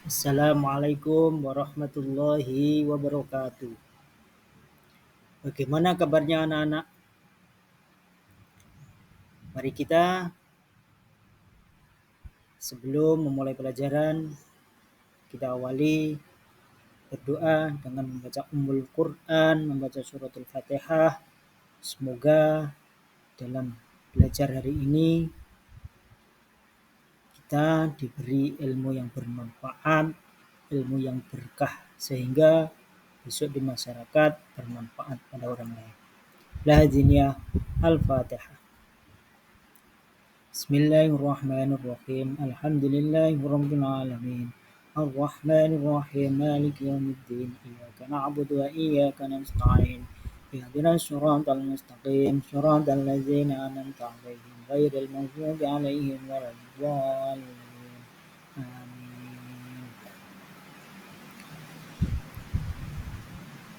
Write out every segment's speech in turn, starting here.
Assalamualaikum warahmatullahi wabarakatuh. Bagaimana kabarnya anak-anak? Mari kita sebelum memulai pelajaran, kita awali berdoa dengan membaca Ummul Quran, membaca suratul Fatihah. Semoga dalam belajar hari ini kita diberi ilmu yang bermanfaat, ilmu yang berkah, sehingga besok di masyarakat bermanfaat pada orang lain. Lahadiniya Al-Fatihah. Bismillahirrahmanirrahim. Alhamdulillahirabbil alamin. Arrahmanirrahim. Maliki yaumiddin. Iyyaka na'budu wa iyyaka nasta'in. Ihdinas siratal mustaqim. Siratal ladzina an'amta 'alaihim ghairil maghdubi 'alaihim waladdallin. Amin.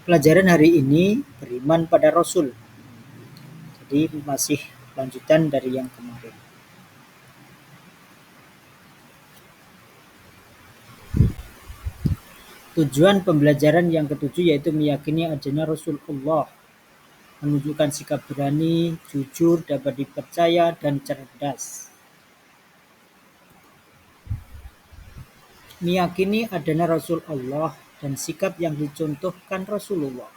Pelajaran hari ini beriman pada Rasul. Jadi masih lanjutan dari yang kemarin. Tujuan pembelajaran yang ketujuh yaitu meyakini adanya Rasulullah, menunjukkan sikap berani, jujur, dapat dipercaya, dan cerdas. Meyakini adanya Rasulullah dan sikap yang dicontohkan Rasulullah.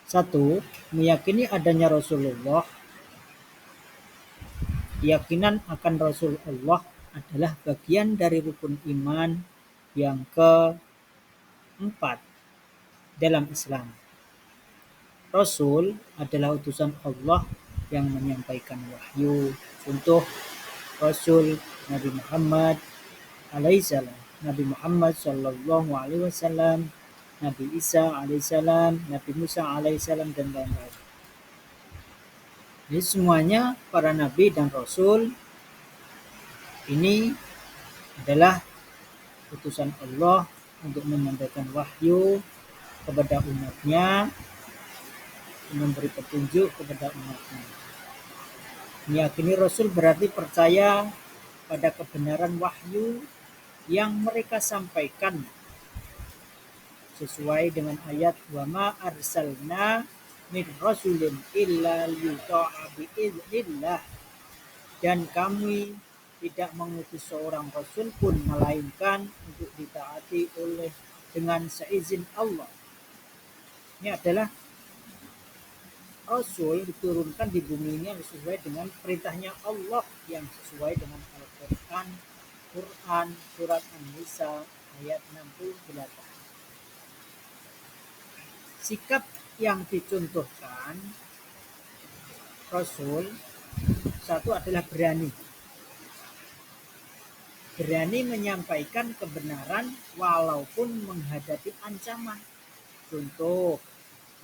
1. Meyakini adanya Rasulullah. Keyakinan akan Rasulullah adalah bagian dari rukun iman yang keempat dalam Islam. Rasul adalah utusan Allah yang menyampaikan wahyu. Contoh Rasul Nabi Muhammad alaihissalam, Nabi Muhammad sallallahu alaihi wasallam, Nabi Isa alaihissalam, Nabi Musa alaihissalam, dan lain-lain. Jadi semuanya para nabi dan rasul ini adalah utusan Allah untuk menyampaikan wahyu kepada umatnya, memberi petunjuk kepada umatnya. Meyakini Rasul berarti percaya pada kebenaran wahyu yang mereka sampaikan sesuai dengan ayat wa ma arsalna min rasulin illa liyuta'a bi'iznillah, dan kami tidak mengutus seorang rasul pun melainkan untuk ditaati oleh dengan seizin Allah. Ini adalah Rasul diturunkan di bumi ini sesuai dengan perintahnya Allah, yang sesuai dengan Al-Quran, surat An-Nisa ayat 68. Sikap yang dicontohkan Rasul, satu adalah berani. Berani menyampaikan kebenaran walaupun menghadapi ancaman. Contoh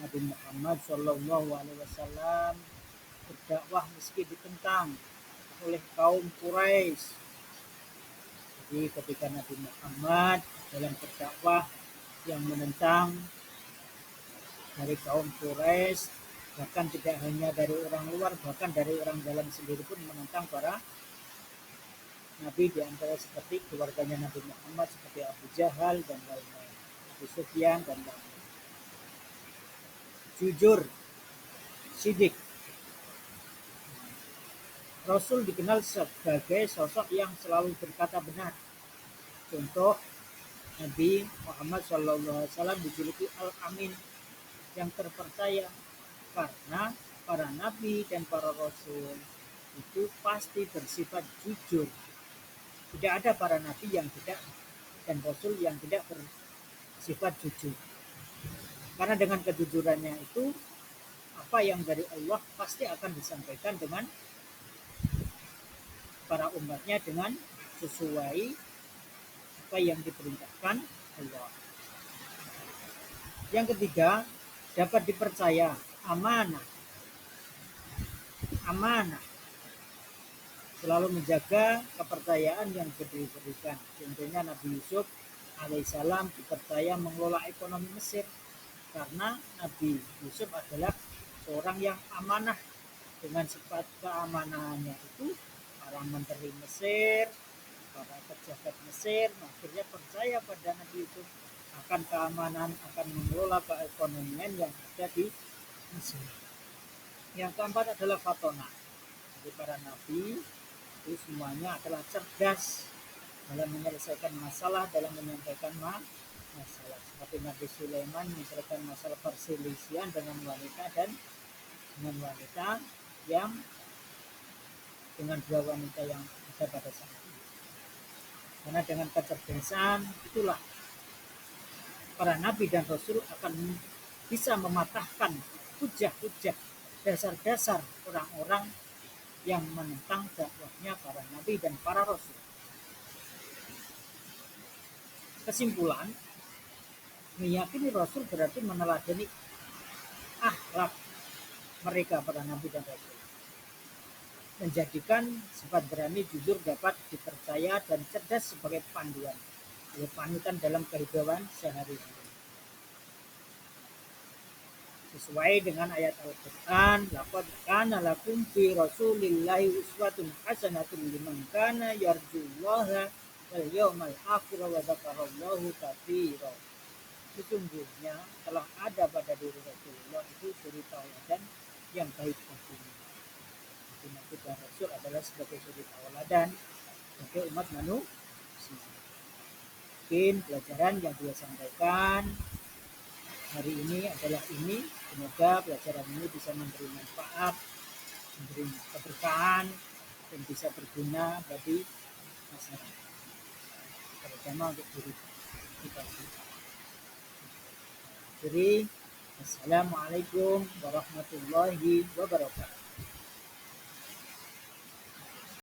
Nabi Muhammad SAW berdakwah meski ditentang oleh kaum Quraisy. Jadi ketika Nabi Muhammad dalam berdakwah yang menentang dari kaum Quraisy, bahkan tidak hanya dari orang luar, bahkan dari orang dalam sendiri pun menentang para Nabi, di antara seperti keluarganya Nabi Muhammad seperti Abu Jahal dan lain-lain, Abu Sufyan dan lain-lain. Jujur, sidik. Rasul dikenal sebagai sosok yang selalu berkata benar. Contoh Nabi Muhammad SAW dijuluki Al-Amin, yang terpercaya, karena para nabi dan para rasul itu pasti bersifat jujur. Tidak ada para nabi yang tidak dan rasul yang tidak bersifat jujur. Karena dengan kejujurannya itu, apa yang dari Allah pasti akan disampaikan dengan para umatnya dengan sesuai apa yang diperintahkan Allah. Yang ketiga, dapat dipercaya, amanah. Amanah. Selalu menjaga kepercayaan yang diberikan. Contohnya Nabi Yusuf alaihissalam dipercaya mengelola ekonomi Mesir, karena Nabi Yusuf adalah seorang yang amanah. Dengan sifat keamanahannya itu, para menteri Mesir, para pejabat Mesir akhirnya percaya pada Nabi itu akan keamanan, akan mengelola keekonomian yang ada di Mesir. Yang keempat adalah fatona. Jadi para nabi itu semuanya adalah cerdas dalam menyelesaikan masalah, dalam menyampaikan masalah. Seperti Nabi Sulaiman menyelesaikan masalah perselisihan dengan wanita yang dengan dua wanita yang ada pada saat itu. Karena dengan kecerdasan itulah para nabi dan rasul akan bisa mematahkan hujah-hujah dasar-dasar orang-orang yang menentang dakwahnya para nabi dan para rasul. Kesimpulan, meyakini rasul berarti meneladani akhlak mereka para nabi dan rasul. Menjadikan sifat berani, jujur, dapat dipercaya dan cerdas sebagai panduan, panutan dalam kehidupan sehari-hari. Sesuai dengan ayat Al-Quran, laqad kana lakum fi rasulillahi uswatun hasanatun liman kana yarjullaha wal yawmal akhir wa dzakarallaha katsira. Sesungguhnya telah ada pada diri Rasulullah itu suri tauladan yang baik baginya. Nabi dan Rasul adalah sebagai suri tauladan bagi umat manusia. Mungkin pelajaran yang dia sampaikan hari ini adalah ini. Semoga pelajaran ini bisa memberi manfaat, memberi keberkahan, dan bisa berguna bagi masyarakat, terutama untuk diri kita. Jadi, assalamualaikum warahmatullahi wabarakatuh.